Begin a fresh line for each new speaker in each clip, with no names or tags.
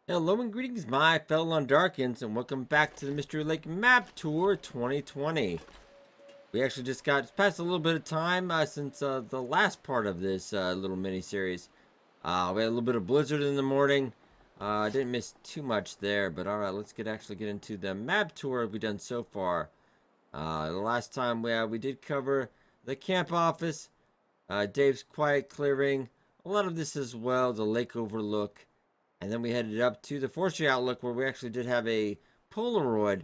Hello and greetings, my fellow Longdarkians, and welcome back to the Mystery Lake Map Tour 2020. We actually just got past a little bit of time since the last part of this little mini-series. We had a little bit of blizzard in the morning. I didn't miss too much there, but alright, let's actually get into the map tour we've done so far. The last time we did cover the camp office, Dave's quiet clearing, a lot of this as well, the lake overlook. And then we headed up to the forestry outlook where we actually did have a Polaroid.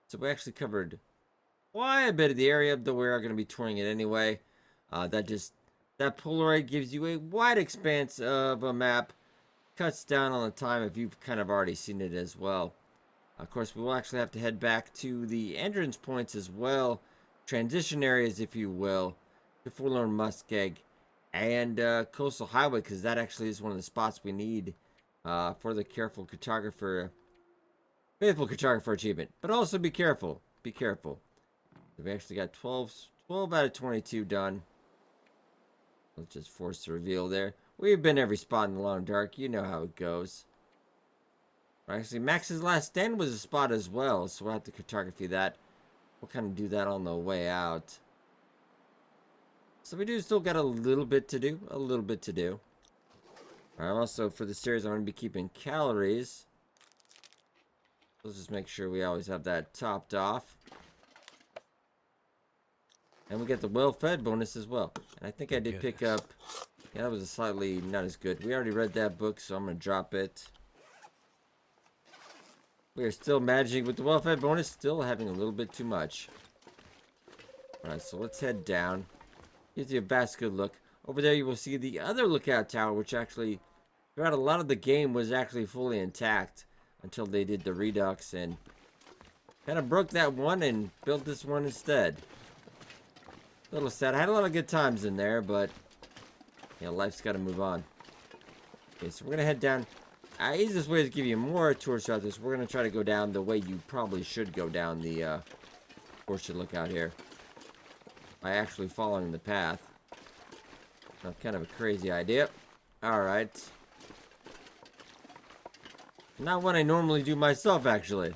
So we actually covered quite a bit of the area, though we are going to be touring it anyway. That Polaroid gives you a wide expanse of a map. Cuts down on the time if you've kind of already seen it as well. Of course, we will actually have to head back to the entrance points as well. Transition areas, if you will. The Forlorn Muskeg and Coastal Highway, because that actually is one of the spots we need for the faithful cartographer achievement. But also be careful. Be careful. We actually got 12 out of 22 done. Let's just force the reveal there. We've been every spot in the long dark. You know how it goes. Actually, Max's last stand was a spot as well, so we'll have to cartography that. We'll kind of do that on the way out. So we do still got a little bit to do. Also, for the series, I'm going to be keeping calories. Let's just make sure we always have that topped off. And we get the well-fed bonus as well. And I think I did pick up... Yeah, that was a slightly not as good. We already read that book, so I'm going to drop it. We are still managing with the well-fed bonus, still having a little bit too much. Alright, so let's head down. Gives you a vast good look. Over there you will see the other lookout tower, which actually... throughout a lot of the game was actually fully intact until they did the redux and kind of broke that one and built this one instead. A little sad. I had a lot of good times in there, but you know, life's got to move on. Okay, so we're gonna head down. Easiest way to give you more tours throughout this. We're gonna try to go down the way you probably should go down the forestry lookout here by actually following the path. Kind of a crazy idea. All right. Not what I normally do myself, actually.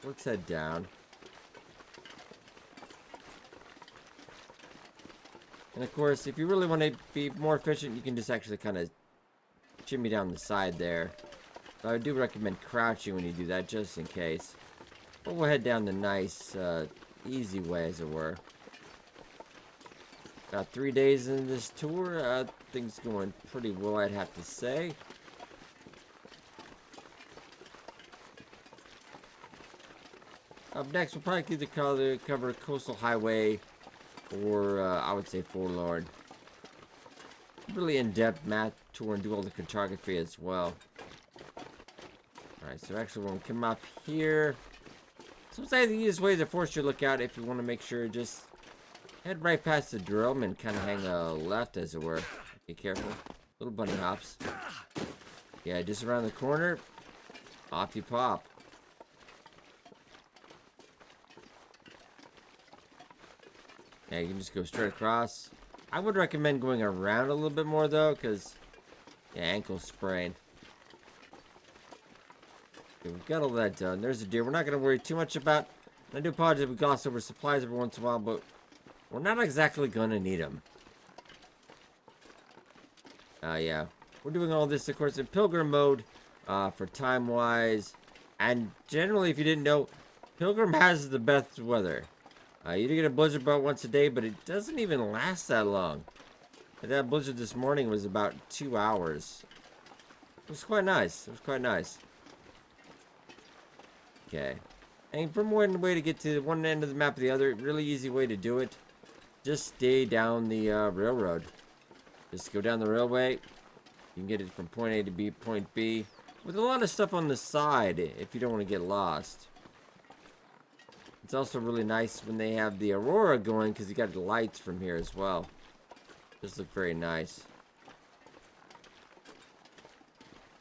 Let's head down. And of course, if you really want to be more efficient, you can just actually kind of shimmy down the side there. But I do recommend crouching when you do that, just in case. But we'll head down the nice, easy way, as it were. About 3 days in this tour. Things going pretty well, I'd have to say. Up next, we'll probably either cover Coastal Highway or, I would say, Forlorn. Really in-depth map tour and do all the cartography as well. Alright, so actually when we come up here, sometimes the easiest way to force your lookout if you want to make sure just head right past the drum and kind of hang a left, as it were. Be careful. Little bunny hops. Yeah, just around the corner, off you pop. Yeah, you can just go straight across. I would recommend going around a little bit more, though, because, yeah, ankle sprain. Okay, we've got all that done. There's a deer. We're not going to worry too much about. I do apologize if we gloss over supplies every once in a while, but we're not exactly going to need them. Yeah. We're doing all this, of course, in Pilgrim mode for time-wise. And generally, if you didn't know, Pilgrim has the best weather. You do get a blizzard about once a day, but it doesn't even last that long. That blizzard this morning was about 2 hours. It was quite nice. Okay. And from one way to get to one end of the map to the other, really easy way to do it. Just stay down the railroad. Just go down the railway. You can get it from point A to point B. With a lot of stuff on the side if you don't want to get lost. It's also really nice when they have the aurora going because you got the lights from here as well. Just look very nice.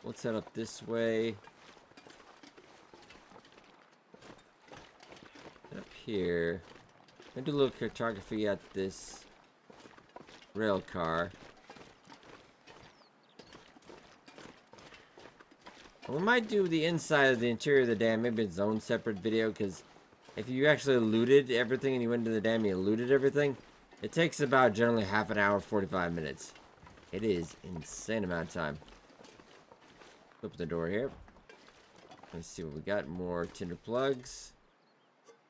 Let's head up this way. Up here. I'm gonna do a little cartography at this rail car. We might do the inside of the interior of the dam, maybe its own separate video, because if you actually looted everything and you went into the dam and you looted everything, it takes about generally half an hour, 45 minutes. It is insane amount of time. Open the door here. Let's see what we got. More tinder plugs.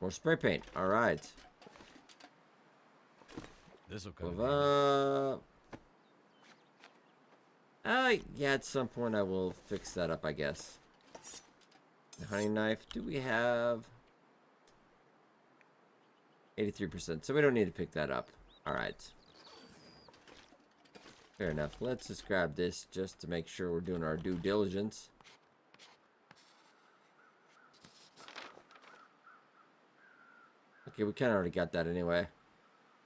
More spray paint. Alright.
This'll come.
Yeah, at some point I will fix that up, I guess. The hunting knife. Do we have 83%? So we don't need to pick that up. Alright. Fair enough. Let's just grab this just to make sure we're doing our due diligence. Okay, we kind of already got that anyway.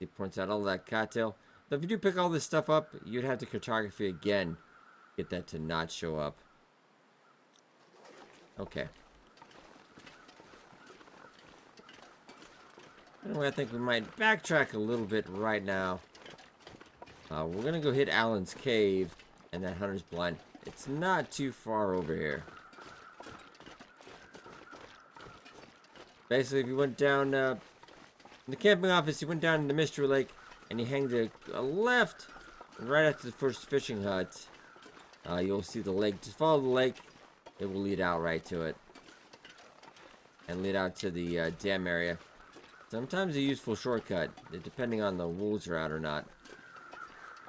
He points out all that cattail. But if you do pick all this stuff up, you'd have to cartography again. Get that to not show up. Okay. Anyway, I think we might backtrack a little bit right now. We're going to go hit Alan's cave and that hunter's blind. It's not too far over here. Basically, if you went down in the camping office, you went down in the Mystery Lake and you hang to a left right after the first fishing hut. You'll see the lake. Just follow the lake. It will lead out right to it. And lead out to the dam area. Sometimes a useful shortcut, depending on the wolves are out or not.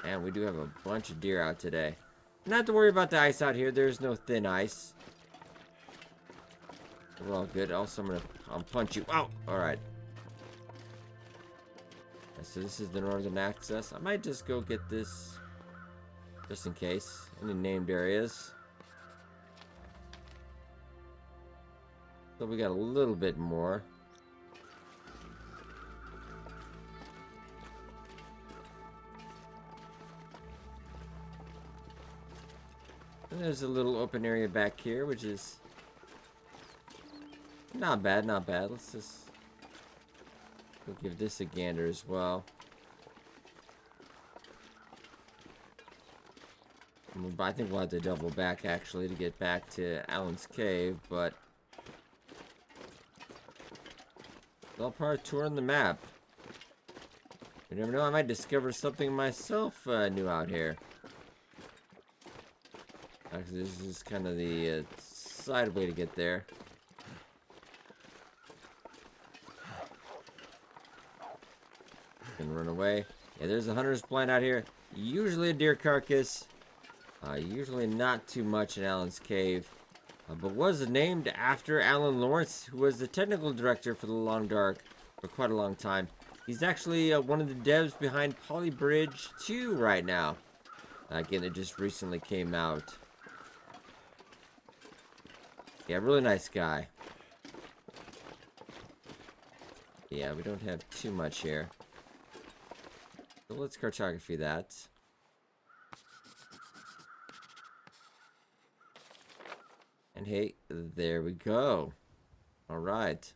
And we do have a bunch of deer out today. Not to worry about the ice out here. There's no thin ice. We're all good. Also, I'll punch you. Ow! Alright. So this is the northern access. I might just go get this. Just in case. Any named areas. So we got a little bit more. And there's a little open area back here, which is not bad, not bad. Let's just go give this a gander as well. I think we'll have to double back actually to get back to Alan's cave, but I'll probably tour the map. You never know, I might discover something myself new out here. Actually, this is kind of the side way to get there. Can run away. Yeah, there's a hunter's blind out here. Usually a deer carcass. Usually not too much in Alan's cave. But was named after Alan Lawrence, who was the technical director for the Long Dark for quite a long time. He's actually one of the devs behind Poly Bridge 2 right now. Again, it just recently came out. Yeah, really nice guy. Yeah, we don't have too much here. So let's cartography that. And hey, there we go. Alright.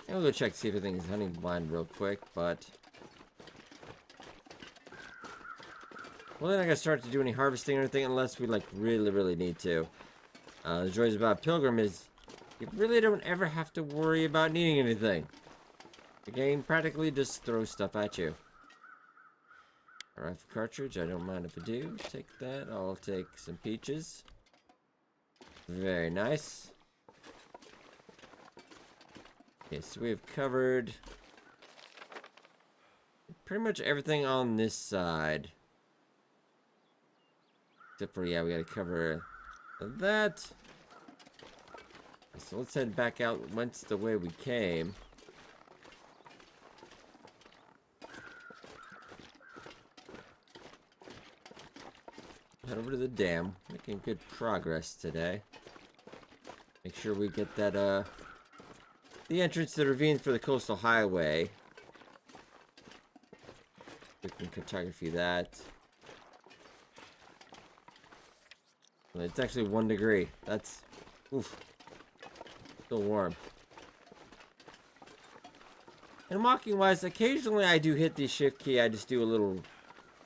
And we'll go check to see if everything is hunting blind real quick, but well, then I gotta start to do any harvesting or anything unless we like really need to. The joys about Pilgrim is you really don't ever have to worry about needing anything. The game practically just throws stuff at you. Alright, for cartridge, I don't mind if I do. Take that. I'll take some peaches. Very nice. Okay, so we've covered pretty much everything on this side. Except for, yeah, we gotta cover that. So let's head back out once the way we came. Head over to the dam. Making good progress today. Make sure we get that, the entrance to the ravine for the coastal highway. We can cartography that. It's actually 1 degree. That's, oof, still warm. And walking wise, occasionally I do hit the shift key. I just do a little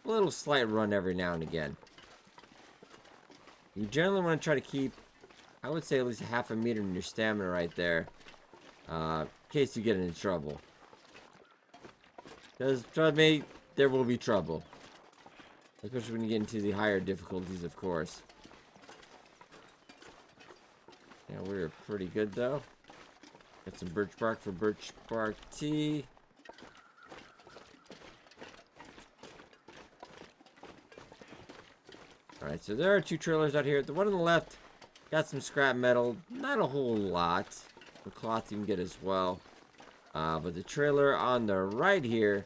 a little slight run every now and again. You generally want to try to keep, I would say, at least half a meter in your stamina right there. In case you get into trouble. Because, trust me, there will be trouble. Especially when you get into the higher difficulties, of course. Yeah, we're pretty good, though. Got some birch bark for birch bark tea. Alright, so there are 2 trailers out here. The one on the left got some scrap metal. Not a whole lot. The cloth you can get as well. But the trailer on the right here,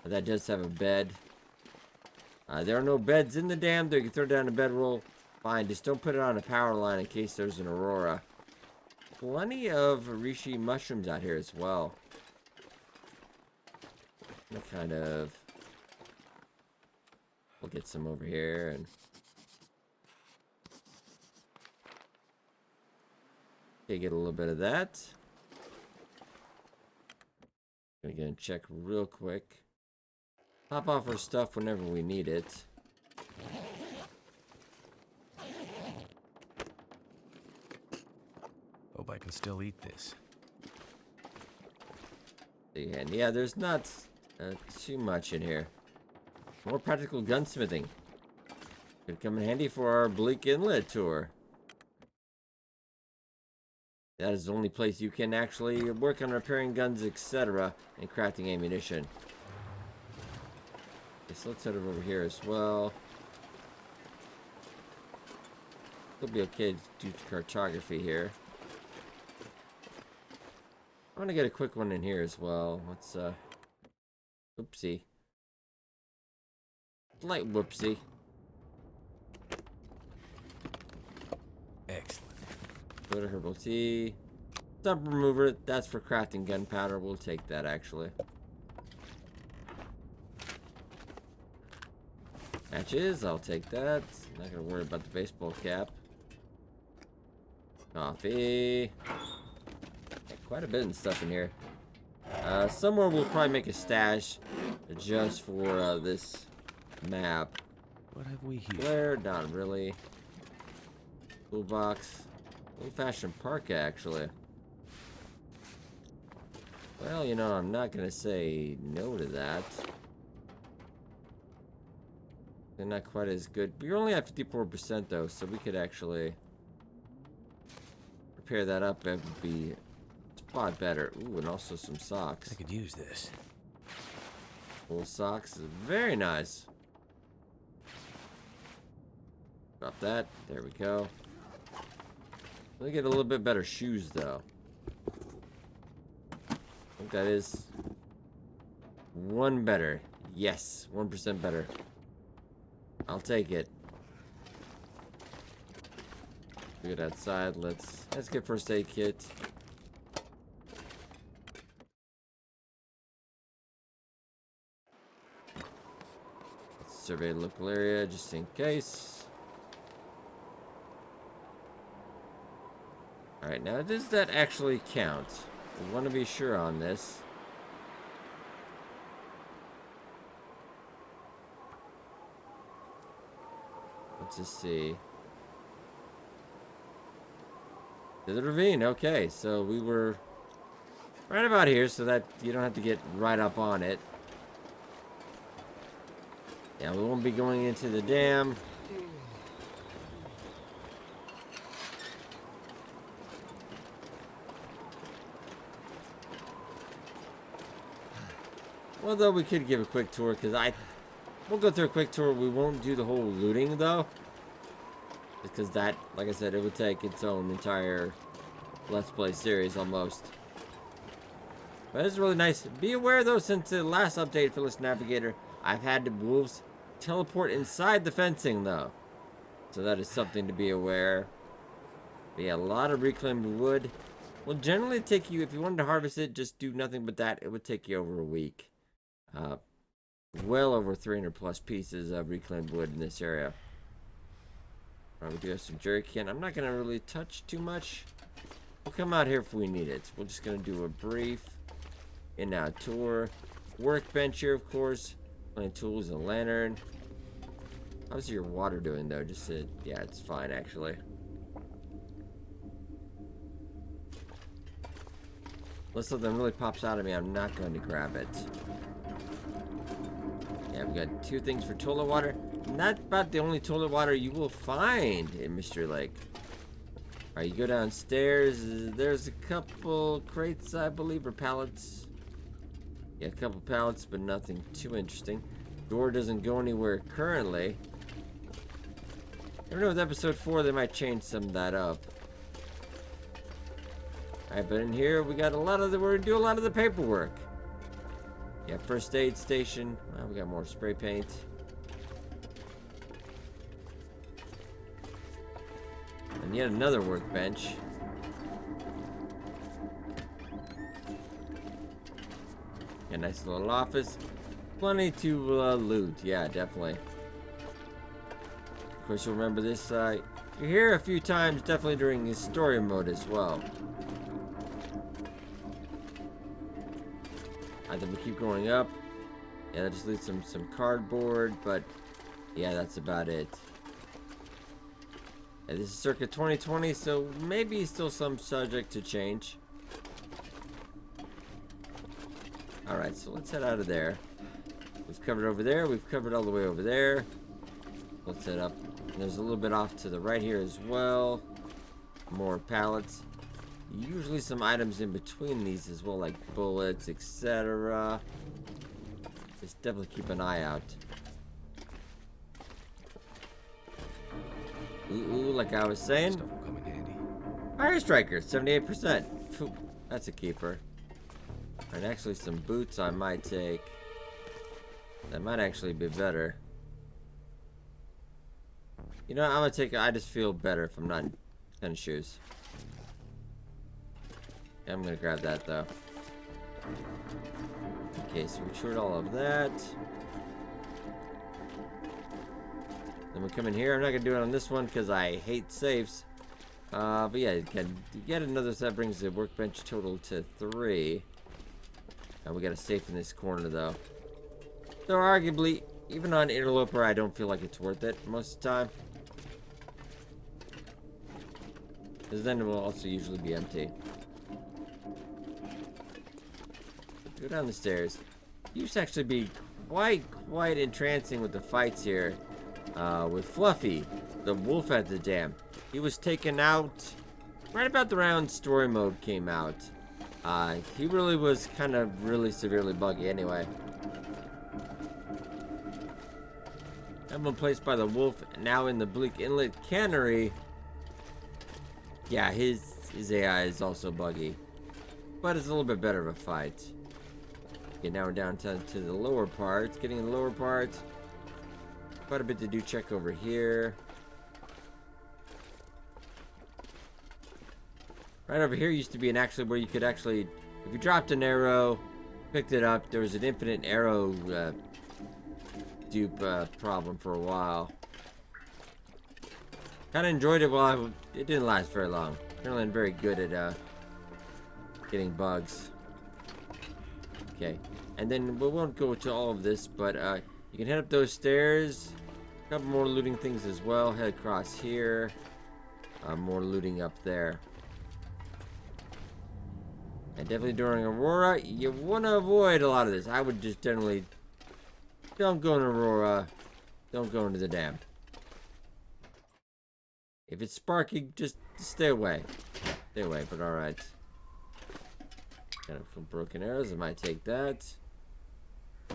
that does have a bed. There are no beds in the dam. There you can throw down a bedroll. Fine, just don't put it on a power line in case there's an aurora. Plenty of reishi mushrooms out here as well. What kind of... We'll get some over here and... Okay, get a little bit of that. Gonna check real quick. Pop off our stuff whenever we need it.
Hope I can still eat this.
And yeah, there's not too much in here. More practical gunsmithing. Could come in handy for our Bleak Inlet tour. That is the only place you can actually work on repairing guns, etc. and crafting ammunition. Okay, so let's head over here as well. It'll be okay to do cartography here. I want to get a quick one in here as well. Let's, oopsie. Light whoopsie.
Excellent.
Go to herbal tea. Stump remover, that's for crafting gunpowder. We'll take that actually. Matches, I'll take that. Not gonna worry about the baseball cap. Coffee. Yeah, quite a bit of stuff in here. Somewhere we'll probably make a stash just for this map.
What have we here?
Flare, not really. Toolbox. Old-fashioned parka, actually. Well, you know, I'm not gonna say no to that. They're not quite as good. We're only at 54% though, so we could actually repair that up. It would be a lot better. Ooh, and also some socks.
I could use this.
Full socks is very nice. Drop that. There we go. Let me get a little bit better shoes though. I think that is one better. Yes, 1% better. I'll take it. We get outside. Let's get first aid kit. Let's survey the local area just in case. Alright, now does that actually count? We want to be sure on this. Let's just see. To the ravine, okay, so we were right about here so that you don't have to get right up on it. Yeah, we won't be going into the dam. Although we could give a quick tour, because we'll go through a quick tour. We won't do the whole looting, though. Because that, like I said, it would take its own entire Let's Play series, almost. But it's really nice. Be aware, though, since the last update for this Navigator, I've had the wolves teleport inside the fencing, though. So that is something to be aware. But yeah, a lot of reclaimed wood. Will generally take you, if you wanted to harvest it, just do nothing but that, it would take you over a week. Well over 300 plus pieces of reclaimed wood in this area. We do have some jerrycan. I'm not going to really touch too much. We'll come out here if we need it. We're just going to do a brief in-out tour. Workbench here, of course. Plenty of tools, a lantern. How's your water doing though? Yeah, it's fine actually. Unless something really pops out at me, I'm not going to grab it. Yeah, we got 2 things for toilet water. Not about the only toilet water you will find in Mystery Lake. Alright, you go downstairs. There's a couple crates, I believe, or pallets. Yeah, a couple pallets, but nothing too interesting. Door doesn't go anywhere currently. Never know, with episode 4, they might change some of that up. Alright, but in here, we got we're gonna do a lot of the paperwork. Yeah, first aid station. Well, we got more spray paint. And yet another workbench. A nice little office. Plenty to loot. Yeah, definitely. Of course, you'll remember this. You're here a few times, definitely during his story mode as well. I think we keep going up. Yeah, that just leaves some cardboard, but yeah, that's about it. Yeah, this is circa 2020, so maybe still some subject to change. Alright, so let's head out of there. We've covered over there. We've covered all the way over there. Let's head up. And there's a little bit off to the right here as well. More pallets. Usually some items in between these as well, like bullets, etc. Just definitely keep an eye out. Ooh, like I was saying.
Stuff will come in handy.
Fire Striker, 78%. Phew, that's a keeper. And actually some boots I might take. That might actually be better. You know, I'm gonna take. I just feel better if I'm not in tennis shoes. I'm gonna grab that though. Okay, so we toured all of that. Then we come in here. I'm not gonna do it on this one because I hate safes. But yeah, you can get another. That brings the workbench total to 3. And we got a safe in this corner though. So arguably, even on Interloper, I don't feel like it's worth it most of the time. Because then it will also usually be empty. Go down the stairs. Used to actually be quite entrancing with the fights here. With Fluffy, the wolf at the dam. He was taken out right about the round story mode came out. He really was kind of really severely buggy anyway. I've been placed by the wolf, now in the Bleak Inlet Cannery. Yeah, his AI is also buggy. But it's a little bit better of a fight. Okay, now we're down to the lower parts. Getting in the lower parts. Quite a bit to do. Check over here. Right over here used to be where you could actually, if you dropped an arrow, picked it up, there was an infinite arrow dupe problem for a while. Kind of enjoyed it while it didn't last very long. Apparently I'm very good at getting bugs. Okay, and then we won't go to all of this, but you can head up those stairs. A couple more looting things as well. Head across here. More looting up there. And definitely during Aurora, you want to avoid a lot of this. I would just generally don't go in Aurora. Don't go into the dam. If it's sparky, just stay away. Stay away, but alright. Got some broken arrows. I might take that.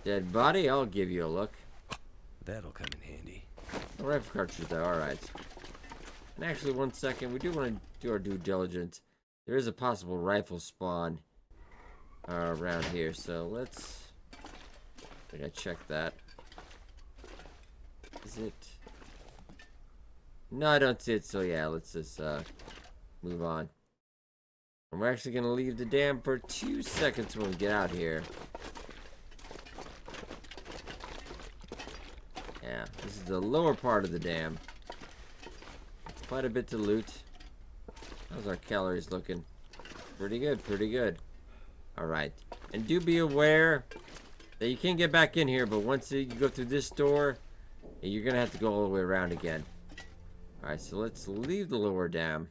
Dead body, I'll give you a look.
That'll come in handy.
A rifle cartridge though, alright. And actually, one second, we do want to do our due diligence. There is a possible rifle spawn around here, so let's... I gotta check that. Is it? No, I don't see it, so yeah, let's just move on. And we're actually gonna leave the dam for 2 seconds when we get out here. Yeah, this is the lower part of the dam. Quite a bit to loot. How's our calories looking? Pretty good, pretty good. Alright. And do be aware, that you can get back in here, but once you go through this door, you're gonna have to go all the way around again. Alright, so let's leave the lower dam.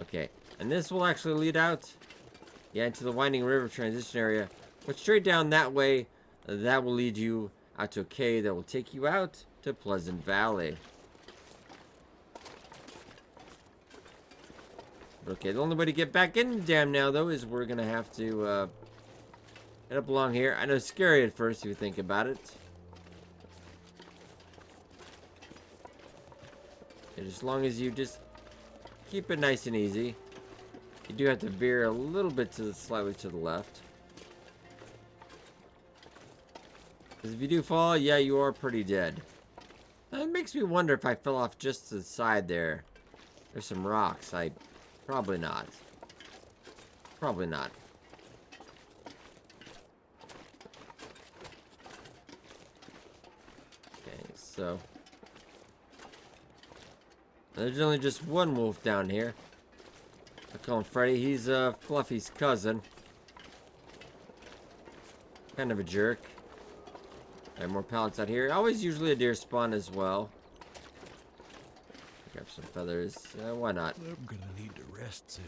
Okay, and this will actually lead out, yeah, into the winding river transition area. But straight down that way, that will lead you out to a cave that will take you out to Pleasant Valley. Okay, the only way to get back in the dam now, though, is we're gonna have to head up along here. I know it's scary at first if you think about it. And as long as you just keep it nice and easy. You do have to veer a little bit slightly to the left. Because if you do fall, yeah, you are pretty dead. That makes me wonder if I fell off just to the side there. There's some rocks. Probably not. Probably not. Okay, so there's only just one wolf down here. I call him Freddy. He's Fluffy's cousin. Kind of a jerk. Alright, more pallets out here. Always usually a deer spawn as well. Grab some feathers. Why not?
I'm gonna need to rest soon.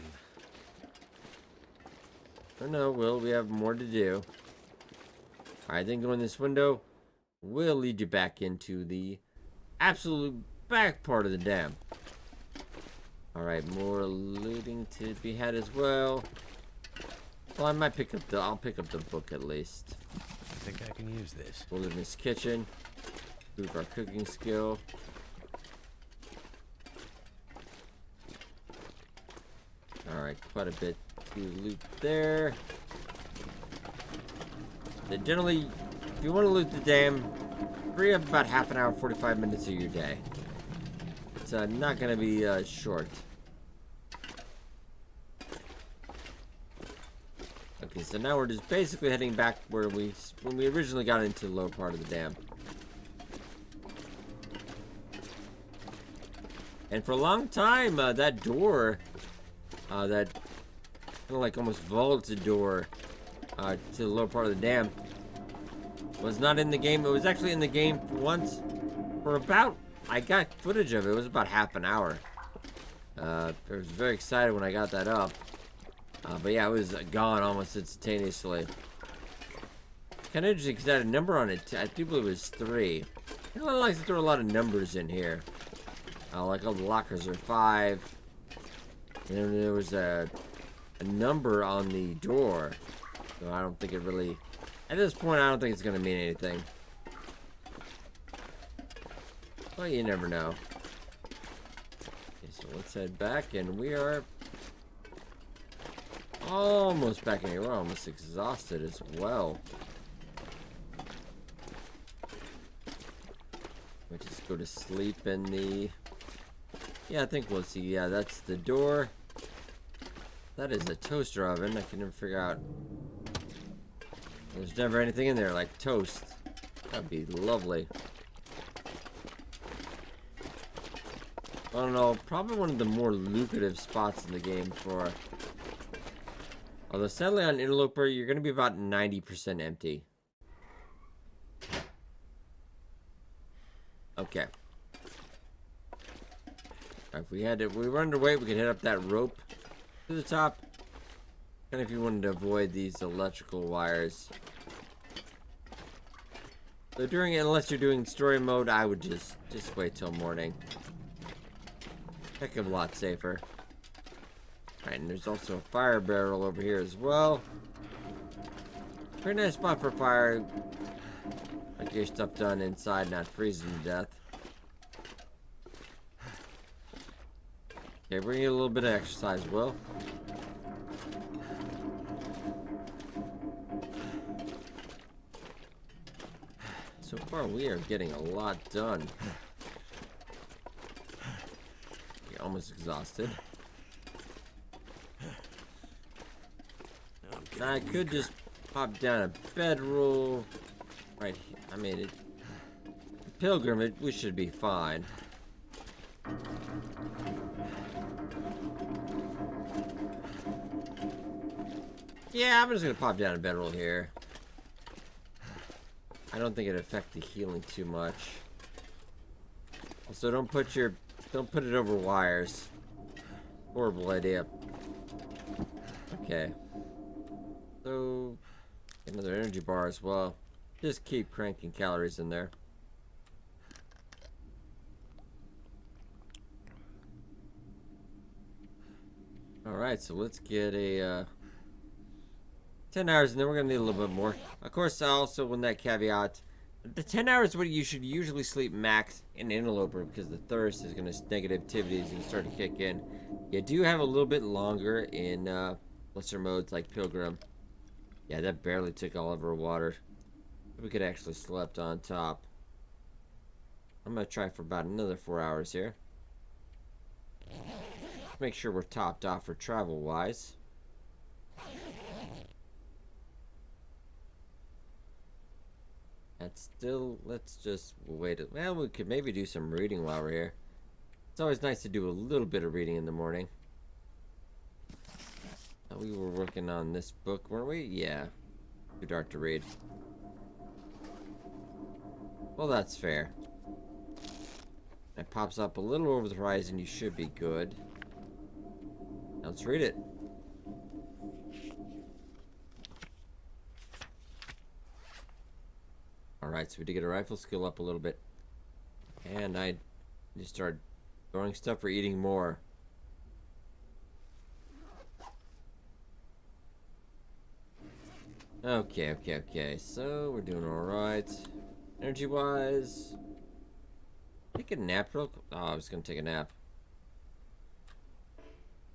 Oh no, we have more to do. Alright, then go in this window. We'll lead you back into the absolute back part of the dam. Alright, more looting to be had as well. Well, I might pick up I'll pick up the book at least.
I think I can use this.
We'll live in this kitchen. Improve our cooking skill. Alright, quite a bit to loot there. Then generally, if you want to loot the dam, free up about half an hour, 45 minutes of your day. It's not going to be short. Okay, so now we're just basically heading back where when we originally got into the lower part of the dam. And for a long time, that door, that kind of like almost vaulted door to the lower part of the dam was not in the game. It was actually in the game once for about, I got footage of it. It was about half an hour. I was very excited when I got that up. But yeah, it was gone almost instantaneously. Kind of interesting because I had a number on it. I do believe it was 3. I like to throw a lot of numbers in here. Like all the lockers are 5. And then there was a number on the door. So I don't think it really... At this point, I don't think it's going to mean anything. Well, you never know. Okay, so let's head back, and we are almost back in here. We're almost exhausted as well. We just go to sleep in the... Yeah, I think we'll see. Yeah, that's the door. That is a toaster oven. I can never figure out... There's never anything in there like toast. That'd be lovely. I don't know, probably one of the more lucrative spots in the game for... Although sadly on Interloper, you're going to be about 90% empty. Okay. If we were underweight, we could hit up that rope to the top. And if you wanted to avoid these electrical wires. So unless you're doing story mode, I would just wait till morning. Heck of a lot safer. Alright, and there's also a fire barrel over here as well. Pretty nice spot for fire. Like your stuff done inside, not freezing to death. Okay, bring you a little bit of exercise, Will. So far, we are getting a lot done. You're almost exhausted. Now, I could just pop down a bedroll right here. I made it. Pilgrim, we should be fine. Yeah, I'm just gonna pop down a bedroll here. I don't think it'd affect the healing too much. Also, don't put it over wires. Horrible idea. Okay. So, another energy bar as well. Just keep cranking calories in there. Alright, so let's get a 10 hours, and then we're going to need a little bit more. Of course, also with that caveat, the 10 hours is what you should usually sleep max in Interloper, because the thirst is going to, negativity is going to start to kick in. You do have a little bit longer in lesser modes like Pilgrim. Yeah, that barely took all of our water. We could actually slept on top. I'm going to try for about another 4 hours here. Make sure we're topped off for travel-wise. That's still, let's just wait. Well, we could maybe do some reading while we're here. It's always nice to do a little bit of reading in the morning. We were working on this book, weren't we? Yeah. Too dark to read. Well, that's fair. It pops up a little over the horizon. You should be good. Now let's read it. Alright, so we did get a rifle skill up a little bit. And I just started throwing stuff for eating more. Okay. So we're doing alright. Energy wise. Take a nap real quick. Oh, I was gonna take a nap.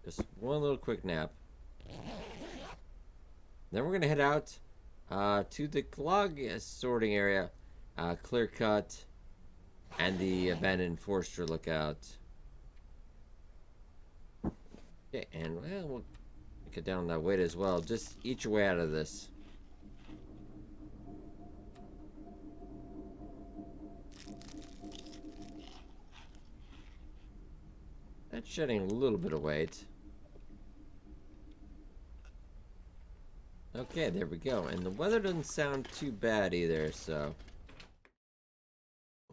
Just one little quick nap. Then we're gonna head out to the clog sorting area, clear cut, and the abandoned forester lookout. Okay, and well, we'll get down that weight as well. Just eat your way out of this. That's shedding a little bit of weight. Okay, there we go. And the weather doesn't sound too bad either, so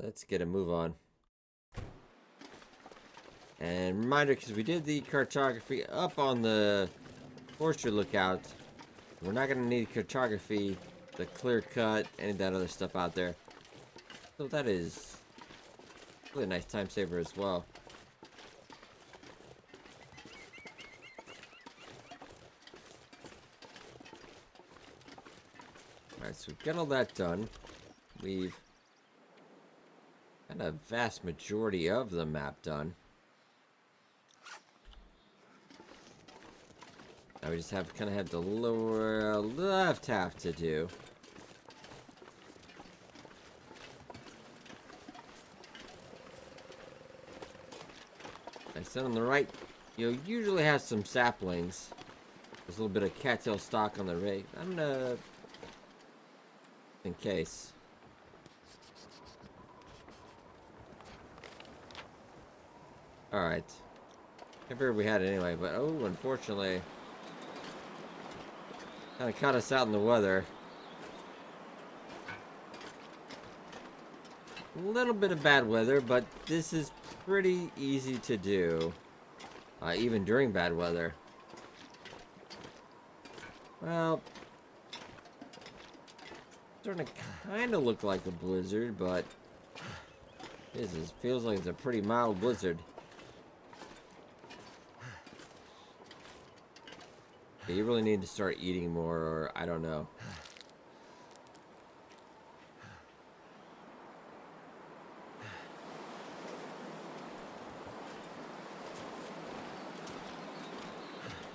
let's get a move on. And reminder, because we did the cartography up on the forestry lookout, we're not going to need cartography, the clear cut, any of that other stuff out there. So that is really a nice time saver as well. Alright, so we've got all that done. We've got a vast majority of the map done. Now we just have kind of have the lower left half to do. I said on the right, you'll usually have some saplings. There's a little bit of cattail stock on the right. I'm gonna, in case. Alright. I figured we had it anyway, but oh, unfortunately, kind of caught us out in the weather. A little bit of bad weather, but this is pretty easy to do, even during bad weather. Well, starting to kind of look like a blizzard, but this feels like it's a pretty mild blizzard. Yeah, you really need to start eating more, or I don't know.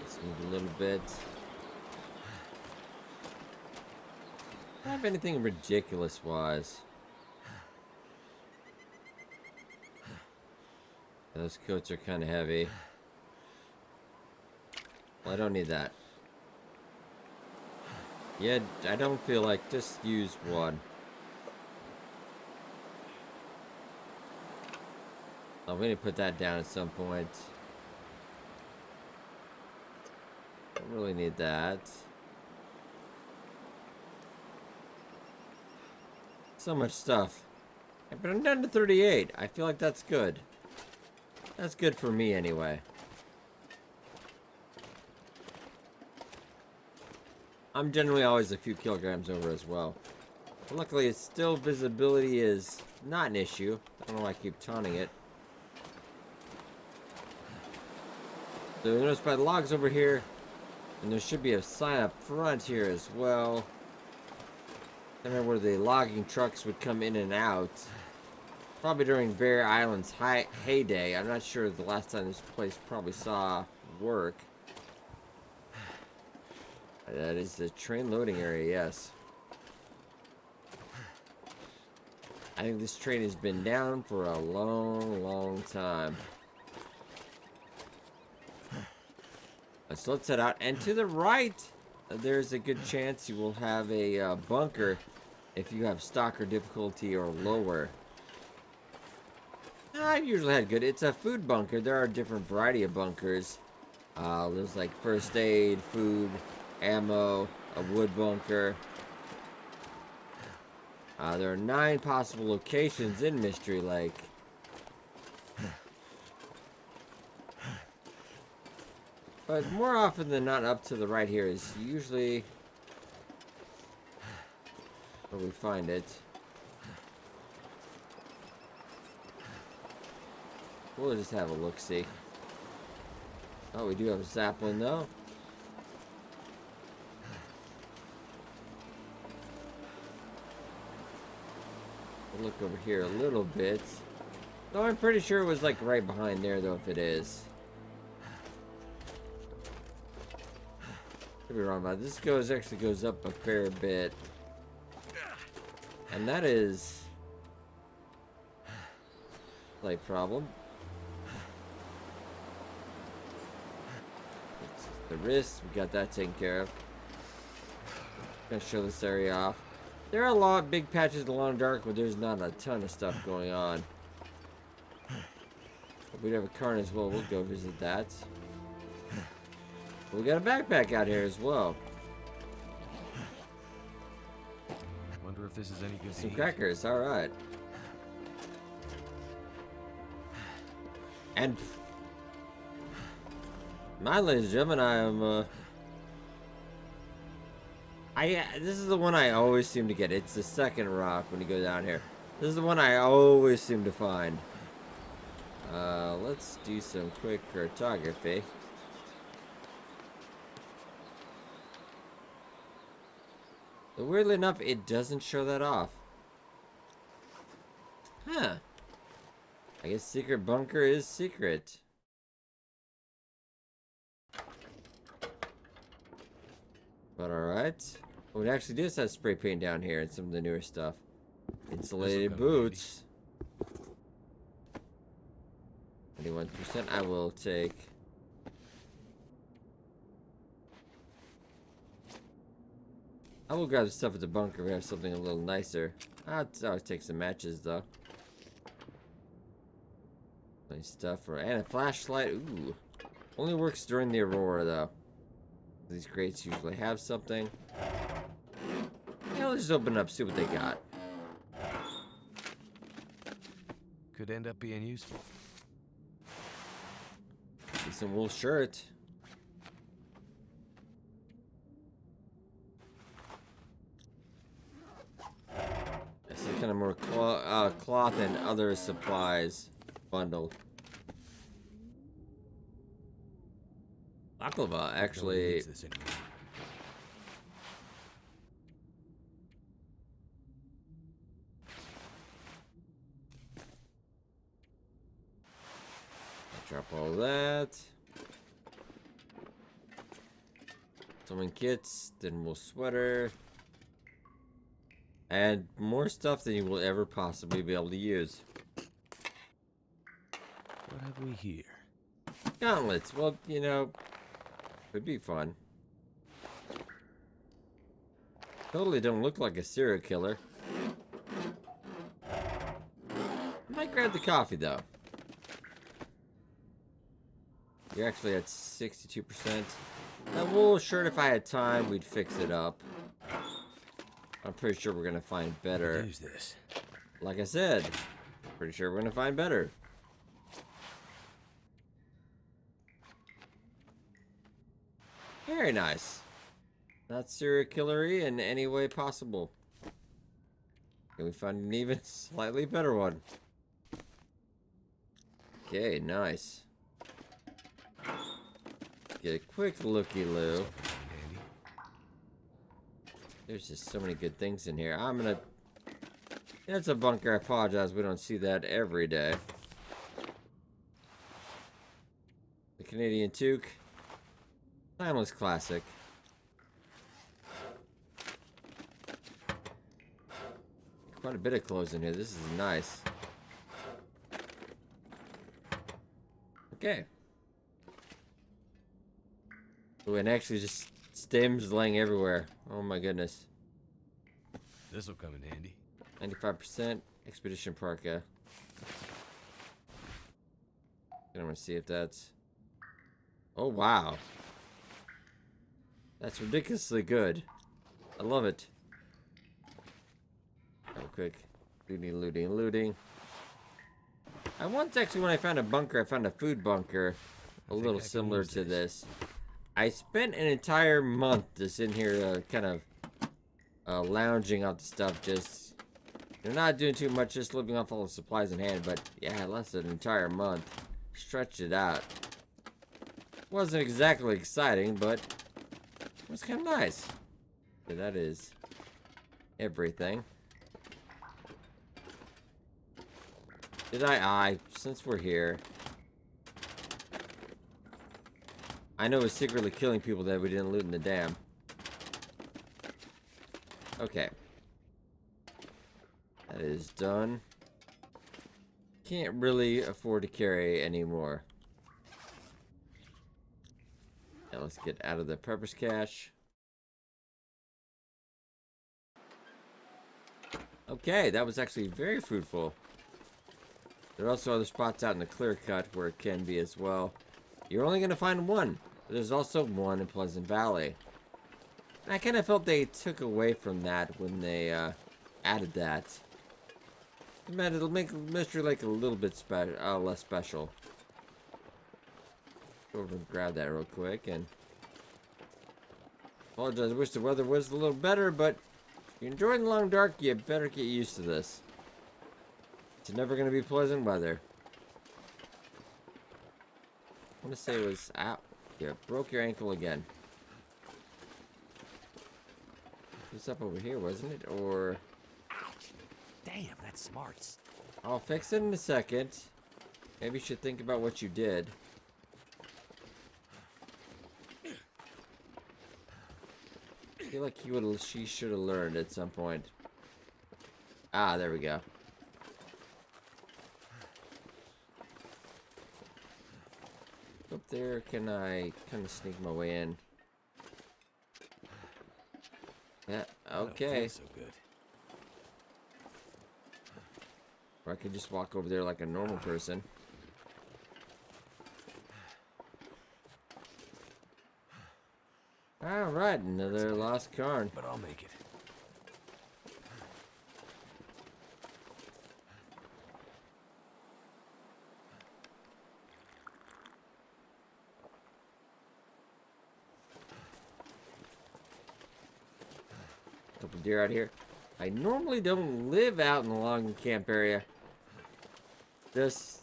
Let's move a little bit. Don't have anything ridiculous wise. Those coats are kind of heavy. Well, I don't need that. Yeah, I don't feel like just use one. Oh, we need to put that down at some point. Don't really need that. So much stuff. But I'm down to 38. I feel like that's good. That's good for me anyway. I'm generally always a few kilograms over as well. But luckily, it's still visibility is not an issue. I don't know why I keep taunting it. So you notice by the logs over here, and there should be a sign up front here as well. I don't know where the logging trucks would come in and out. Probably during Bear Island's heyday. I'm not sure the last time this place probably saw work. That is the train loading area, yes. I think this train has been down for a long, long time. So let's head out. And to the right, there's a good chance you will have a bunker if you have stalker difficulty or lower. I've usually had good. It's a food bunker. There are a different variety of bunkers. There's like first aid, food, ammo, a wood bunker. There are 9 possible locations in Mystery Lake. But more often than not, up to the right here is usually where we find it. We'll just have a look-see. Oh, we do have a sapling, though. We'll look over here a little bit. No, I'm pretty sure it was, like, right behind there, though, if it is. Could be wrong about this. Actually goes up a fair bit. And that is... slight problem. The wrist, we got that taken care of. Gonna show this area off. There are a lot of big patches in Longdark where there's not a ton of stuff going on. If we have a Karn as well, we'll go visit that. We got a backpack out here as well.
Wonder if this is any good.
Some crackers, alright. And my ladies and gentlemen, I am this is the one I always seem to get. It's the second rock when you go down here. This is the one I always seem to find. Let's do some quick cartography. But weirdly enough, it doesn't show that off. Huh. I guess secret bunker is secret. But alright. Oh, it actually does have spray paint down here and some of the newer stuff. Insulated boots. 21% I will take. I will grab the stuff at the bunker if we have something a little nicer. I'll always take some matches though. Nice stuff. And a flashlight. Ooh. Only works during the aurora though. These crates usually have something. Yeah, let's just open up, see what they got.
Could end up being useful.
Decent wool shirt. This is kind of more cloth and other supplies bundle. Baklava, actually. Drop all that. Sewing kits, then wool sweater. And more stuff than you will ever possibly be able to use.
What have we here?
Gauntlets. Well, you know, could be fun. Totally don't look like a serial killer. Might grab the coffee though. You're actually at 62%. That wool shirt, if I had time, we'd fix it up. I'm pretty sure we're gonna find better.
Use this.
Like I said, pretty sure we're gonna find better. Very nice. Not serial killery in any way possible. Can we find an even slightly better one? Okay, nice. Get a quick looky-loo.
Handy.
There's just so many good things in here. I'm gonna... That's a bunker. I apologize. We don't see that every day. The Canadian toque. Timeless classic. Quite a bit of clothes in here. This is nice. Okay. Oh, and actually just stems laying everywhere. Oh my goodness.
This'll come in handy.
95% expedition parka. I'm gonna see if that's... Oh wow. That's ridiculously good. I love it. Oh, quick. Looting, looting, looting. I once actually, when I found a bunker, I found a food bunker. A little similar to this. I spent an entire month just in here kind of lounging off the stuff. Just, they're not doing too much, just living off all the supplies in hand. But yeah, it lasted an entire month. Stretched it out. Wasn't exactly exciting, but it was kind of nice. So that is everything. Did since we're here, I know we're secretly killing people that we didn't loot in the dam. Okay. That is done. Can't really afford to carry anymore. Now let's get out of the purpose cache. Okay, that was actually very fruitful. There are also other spots out in the clear cut where it can be as well. You're only going to find one. But there's also one in Pleasant Valley. And I kind of felt they took away from that when they added that. It'll make Mystery Lake a little bit less special. Go over and grab that real quick. And apologize, I wish the weather was a little better, but if you're enjoying the long dark, you better get used to this. It's never going to be pleasant weather. I want to say it was out. Yeah, broke your ankle again. It was up over here, wasn't it? Or...
Damn, that's smarts.
I'll fix it in a second. Maybe you should think about what you did. I feel like she should have learned at some point. Ah, there we go. Up there, can I kind of sneak my way in? Yeah, okay.
So good.
Or I could just walk over there like a normal person. Alright, another lost Karn.
But I'll make it.
Couple deer out here. I normally don't live out in the logging camp area. Just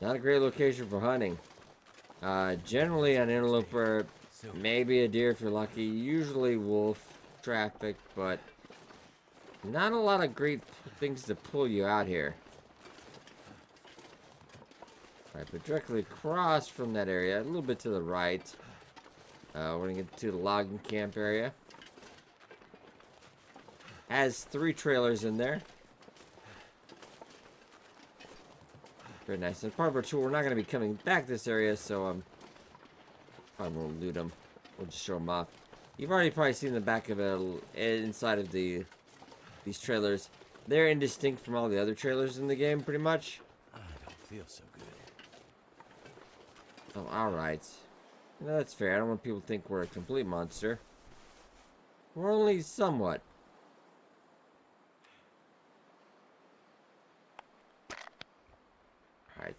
not a great location for hunting. Generally an antelope or maybe a deer if you're lucky. Usually wolf traffic, but not a lot of great things to pull you out here. Alright, but directly across from that area, a little bit to the right. We're gonna get to the logging camp area. Has 3 trailers in there. Very nice. And part of our tour, we're not going to be coming back this area, so probably won't loot them. We'll just show them off. You've already probably seen the back of it inside of these trailers. They're indistinct from all the other trailers in the game, pretty much.
I don't feel so good.
Oh, all right. No, that's fair. I don't want people to think we're a complete monster. We're only somewhat.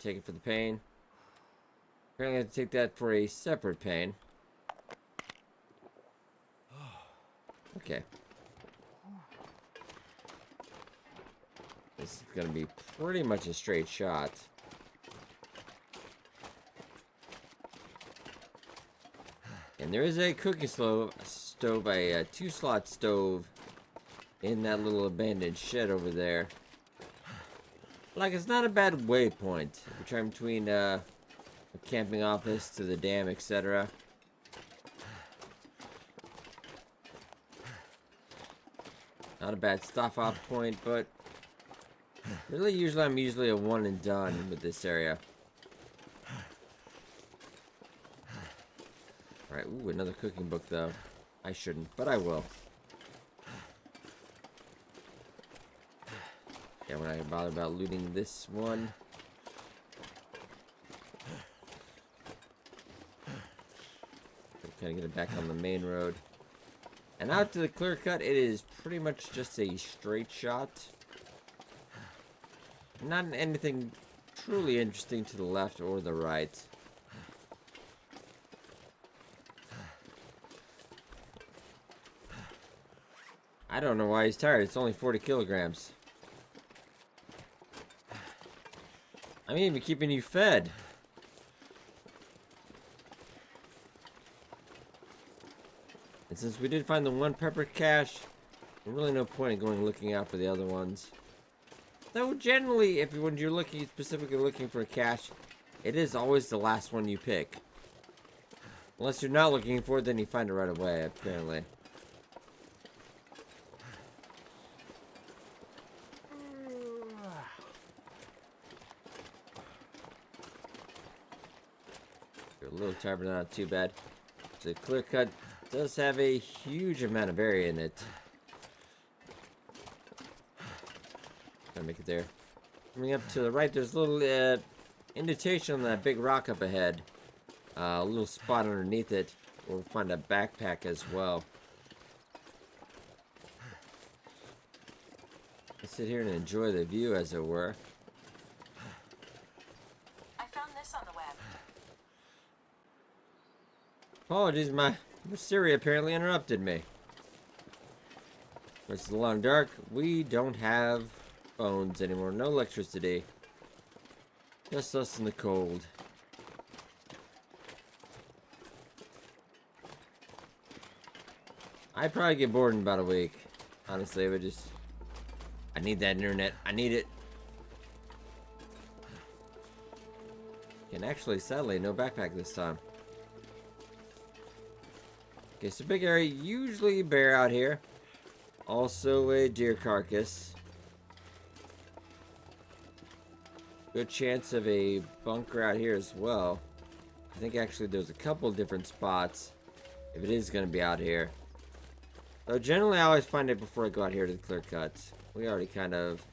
take it for the pain. Apparently I have to take that for a separate pain. Okay. This is going to be pretty much a straight shot. And there is a cooking stove, a 2-slot stove in that little abandoned shed over there. Like, it's not a bad waypoint. If you're trying between a camping office to the dam, etc. Not a bad stop off point, but really I'm usually a one and done with this area. Alright, ooh, another cooking book though. I shouldn't, but I will. Yeah, when I bother about looting this one. Kind of get it back on the main road. And out to the clear cut, it is pretty much just a straight shot. Not anything truly interesting to the left or the right. I don't know why he's tired. It's only 40 kilograms. I'm even keeping you fed. And since we did find the one pepper cache, there's really no point in going looking out for the other ones. Though generally, when you're specifically looking for a cache, it is always the last one you pick. Unless you're not looking for it, then you find it right away, apparently. You're a little tired, but not too bad. The clear cut does have a huge amount of area in it. Gotta make it there. Coming up to the right, there's a little indentation on that big rock up ahead. A little spot underneath it. We'll find a backpack as well. Let's sit here and enjoy the view, as it were.
I found this on the web.
Apologies, my Siri apparently interrupted me. It's the long dark. We don't have phones anymore. No electricity. Just us in the cold. I'd probably get bored in about a week. Honestly, I need that internet. I need it. And actually, sadly, no backpack this time. Okay, so big area. Usually bear out here. Also a deer carcass. Good chance of a bunker out here as well. I think actually there's a couple different spots if it is going to be out here. So generally I always find it before I go out here to the clear cuts. We already kind of,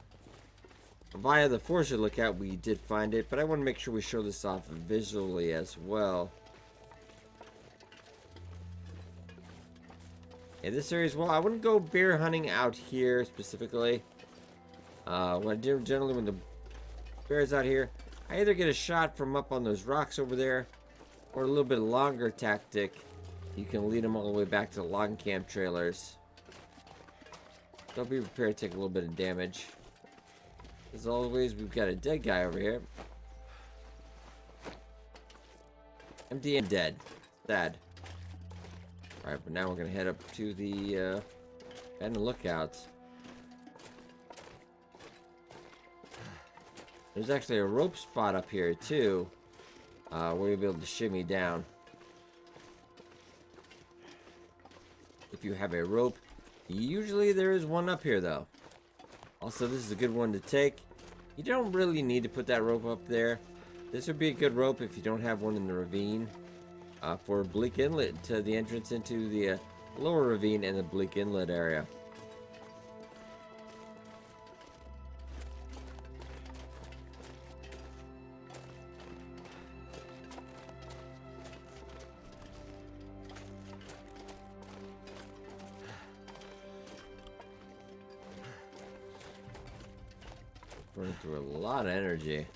via the force lookout, we did find it, but I want to make sure we show this off visually as well. In this area as well, I wouldn't go bear hunting out here specifically. What I do generally when the bear's out here, I either get a shot from up on those rocks over there, or a little bit longer tactic. You can lead them all the way back to the log camp trailers. Don't be prepared to take a little bit of damage. As always, we've got a dead guy over here. Empty and dead. Sad. Alright, but now we're going to head up to the abandoned lookouts. There's actually a rope spot up here, too. Where you'll be able to shimmy down. If you have a rope. Usually there is one up here, though. Also, this is a good one to take. You don't really need to put that rope up there. This would be a good rope if you don't have one in the ravine. For Bleak Inlet to the entrance into the lower ravine and the Bleak Inlet area. Burning through a lot of energy.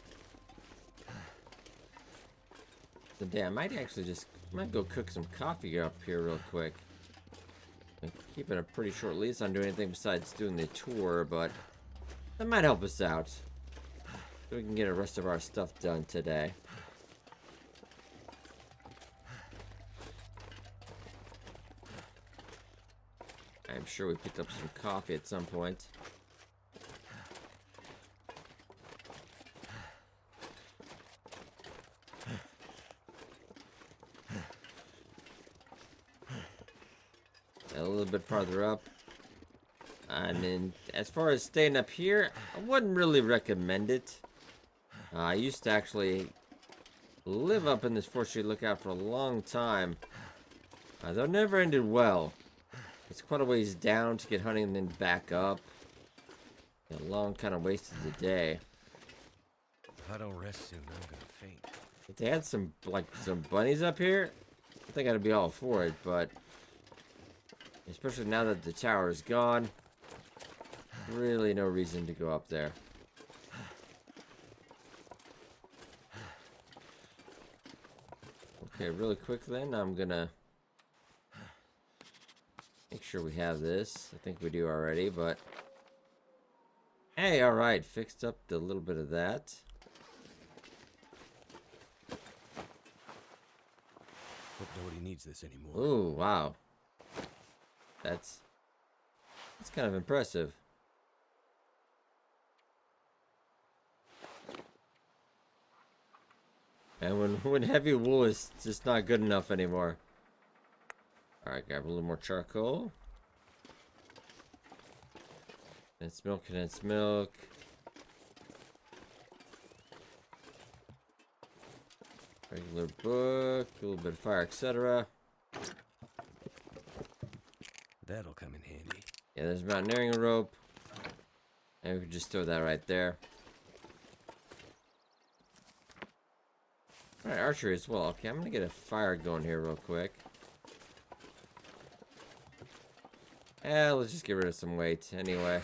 So damn, I might go cook some coffee up here real quick. I'm keeping a pretty short lease on doing anything besides doing the tour, but that might help us out. So we can get the rest of our stuff done today. I'm sure we picked up some coffee at some point. A little bit farther up. And then, as far as staying up here, I wouldn't really recommend it. I used to actually live up in this 4th Street Lookout for a long time. Though it never ended well. It's quite a ways down to get hunting and then back up. A long kind of waste of the day.
If I don't rest soon, I'm gonna faint.
If they had some bunnies up here, I think I'd be all for it, but especially now that the tower is gone, really no reason to go up there. Okay, really quick then, I'm gonna make sure we have this. I think we do already, but hey, alright, fixed up the little bit of that.
Hope nobody needs this anymore.
Ooh, wow. That's kind of impressive. And when heavy wool is just not good enough anymore. Alright, grab a little more charcoal. Condensed milk, condensed milk. Regular book, a little bit of fire, etc.
That'll come in handy.
Yeah, there's a mountaineering rope. And we can just throw that right there. Alright, archery as well. Okay, I'm gonna get a fire going here real quick. Let's just get rid of some weight anyway.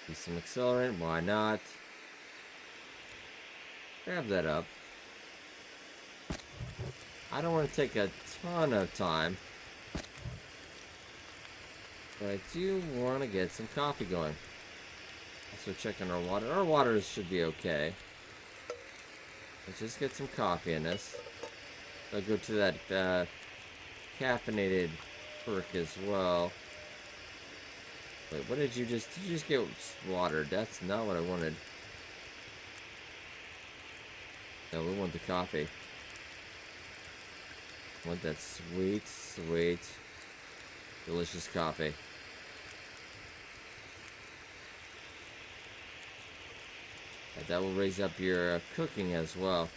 Use some accelerant, why not? Grab that up. I don't want to take a ton of time, but I do want to get some coffee going. Also checking our water. Our water should be okay. Let's just get some coffee in this. I'll go to that caffeinated perk as well. Wait, what did you just get water? That's not what I wanted. No, we want the coffee. I want that sweet, sweet, delicious coffee. And that will raise up your cooking as well.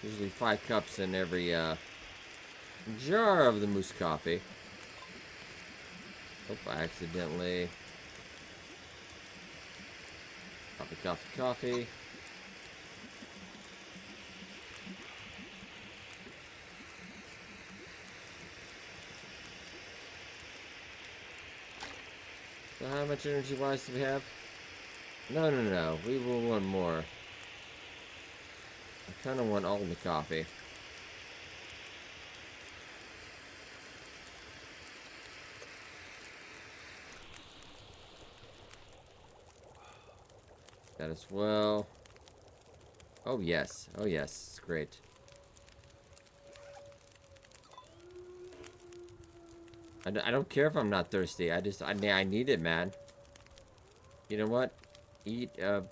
Usually 5 cups in every jar of the moose coffee. Oh, I accidentally... Coffee. So how much energy-wise do we have? No. We will want more. I kind of want all the coffee. That as well. Oh yes, it's great. I don't care if I'm not thirsty. I need it, man. You know what? Eat a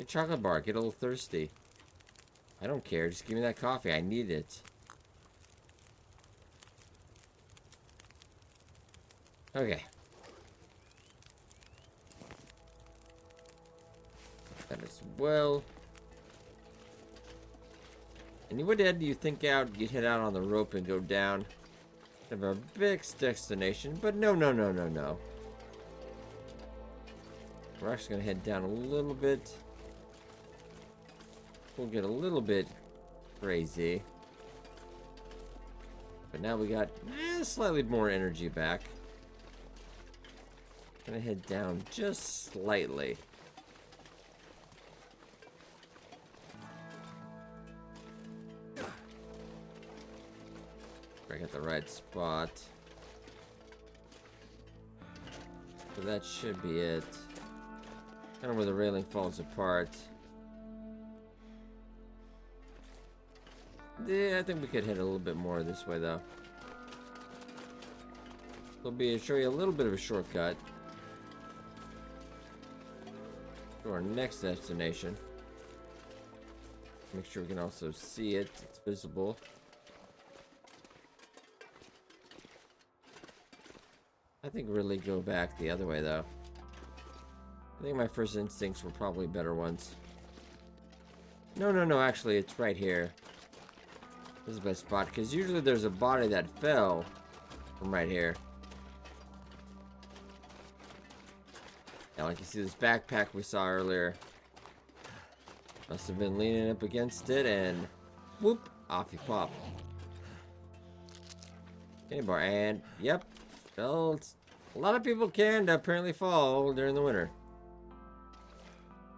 chocolate bar. Get a little thirsty. I don't care. Just give me that coffee. I need it. Okay. That as well. And what do you think out? You'd head out on the rope and go down. Have our big destination, but no. We're actually gonna head down a little bit. We'll get a little bit crazy, but now we got slightly more energy back. Gonna head down just slightly. I got the right spot. So that should be it. Kind of where the railing falls apart. Yeah, I think we could hit a little bit more this way though. We'll show you a little bit of a shortcut to our next destination. Make sure we can also see it. It's visible. I think really go back the other way though. I think my first instincts were probably better ones. No, actually it's right here. This is the best spot, because usually there's a body that fell from right here. Yeah, like you see this backpack we saw earlier. Must have been leaning up against it and whoop, off you pop. Candy bar, and yep. Well, a lot of people can apparently fall during the winter.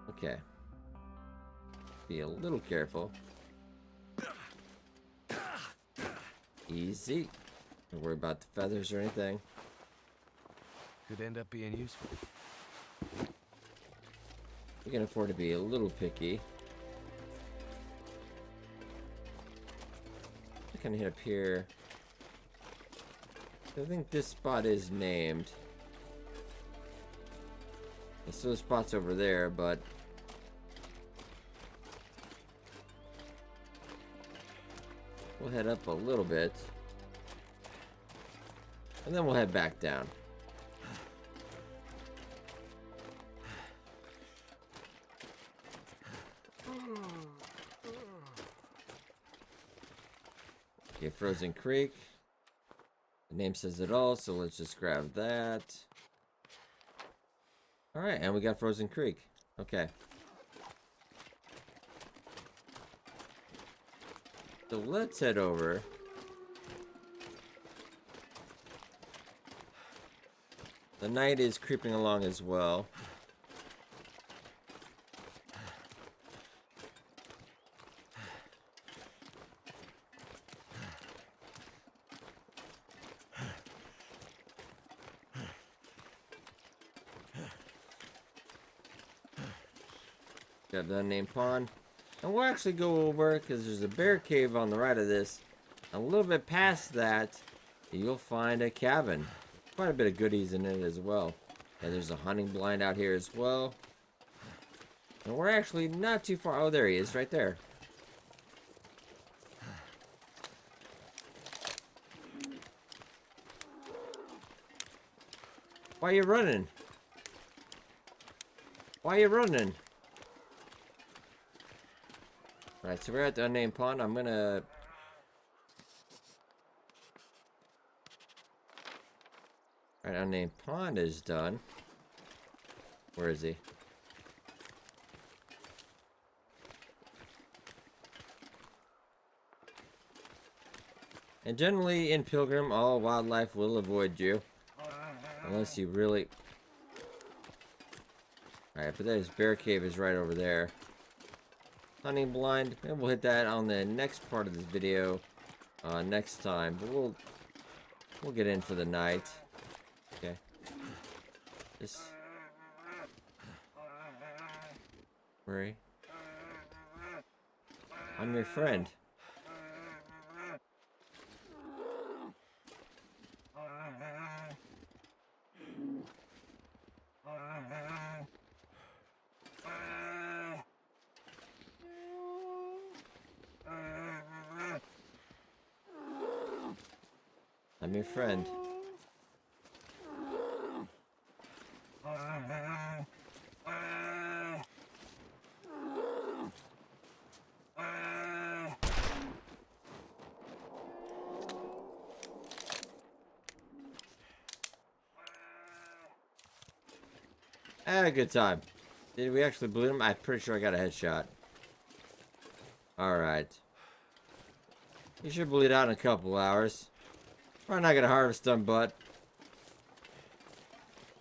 Okay. Be a little careful. Easy. Don't worry about the feathers or anything.
Could end up being useful.
We can afford to be a little picky. I kind of hit up here. I think this spot is named. There's still spots over there, but we'll head up a little bit. And then we'll head back down. Okay, Frozen Creek. The name says it all, so let's just grab that. Alright, and we got Frozen Creek. Okay. So let's head over. The night is creeping along as well. Got the unnamed pond. And we'll actually go over, because there's a bear cave on the right of this. A little bit past that, you'll find a cabin. Quite a bit of goodies in it as well. And there's a hunting blind out here as well. And we're actually not too far. Oh, there he is, right there. Why are you running? Why are you running? Right, so we're at the unnamed pond. I'm gonna... Alright, unnamed pond is done. Where is he? And generally in Pilgrim, all wildlife will avoid you. Unless you really... Alright, but there's Bear Cave is right over there. Hunting blind, and we'll hit that on the next part of this video next time. But we'll get in for the night. Okay. Just worry. I'm your friend. I'm your friend. Had a good time. Did we actually bleed him? I'm pretty sure I got a headshot. Alright. You should bleed out in a couple hours. Probably not gonna harvest them, but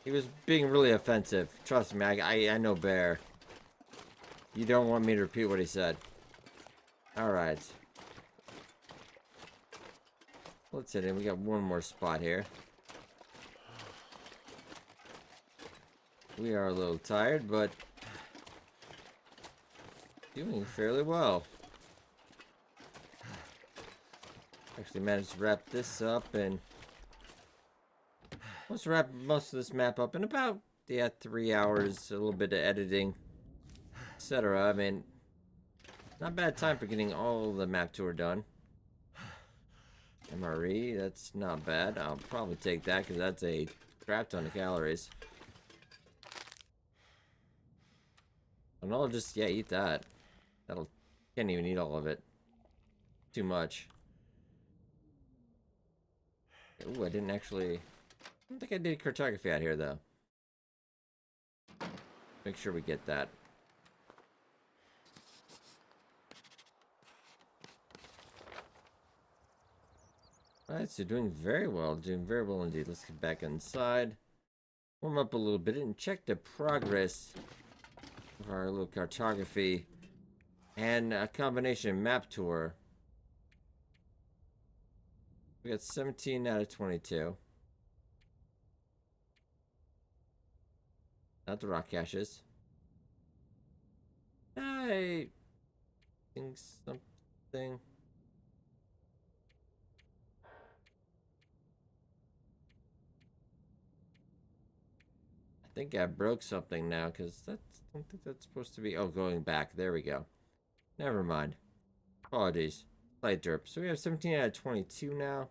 He was being really offensive. Trust me, I know Bear. You don't want me to repeat what he said. Alright. Let's hit in. We got one more spot here. We are a little tired, but doing fairly well. Actually managed to wrap this up, and let's wrap most of this map up in about 3 hours. A little bit of editing, etc. I mean, not bad time for getting all the map tour done. MRE, that's not bad. I'll probably take that because that's a crap ton of calories. And I'll just, yeah, eat that. Can't even eat all of it. Too much. Ooh, I didn't actually, I don't think I did cartography out here though. Make sure we get that. Alright, so doing very well indeed. Let's get back inside. Warm up a little bit and check the progress of our little cartography and a combination map tour. We got 17 out of 22. Not the rock caches. I think something. I think I broke something now because I don't think that's supposed to be. Oh, going back. There we go. Never mind. Apologies. Slight derp. So we have 17 out of 22 now.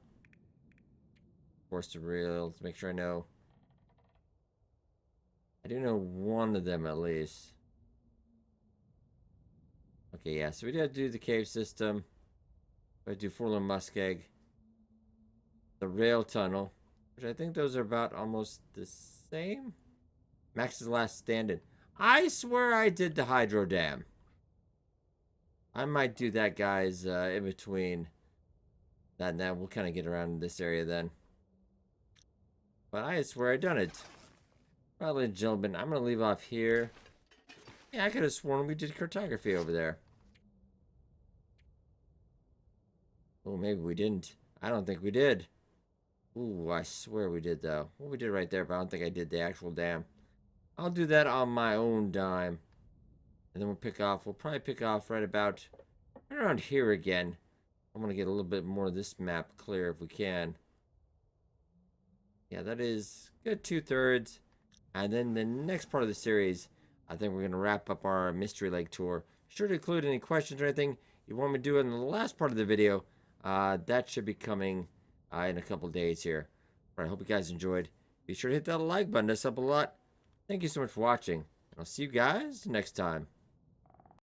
Forced to real. Let's make sure I know. I do know one of them at least. Okay, yeah. So we gotta do the cave system. We do Forlorn Muskeg. The rail tunnel. Which I think those are about almost the same. Max's Last Standing. I swear I did the hydro dam. I might do that, guys, in between that and that. We'll kind of get around this area then. But I swear I done it. Well, ladies and gentlemen, I'm going to leave off here. Yeah, I could have sworn we did cartography over there. Oh, maybe we didn't. I don't think we did. Ooh, I swear we did, though. Well, we did right there, but I don't think I did the actual dam. I'll do that on my own dime. And then we'll pick off. We'll probably pick off right around here again. I want to get a little bit more of this map clear if we can. Yeah, that is good 2/3. And then the next part of the series, I think we're going to wrap up our Mystery Lake tour. Be sure to include any questions or anything you want me to do in the last part of the video. That should be coming in a couple days here. All right, I hope you guys enjoyed. Be sure to hit that like button. That's up a lot. Thank you so much for watching. And I'll see you guys next time.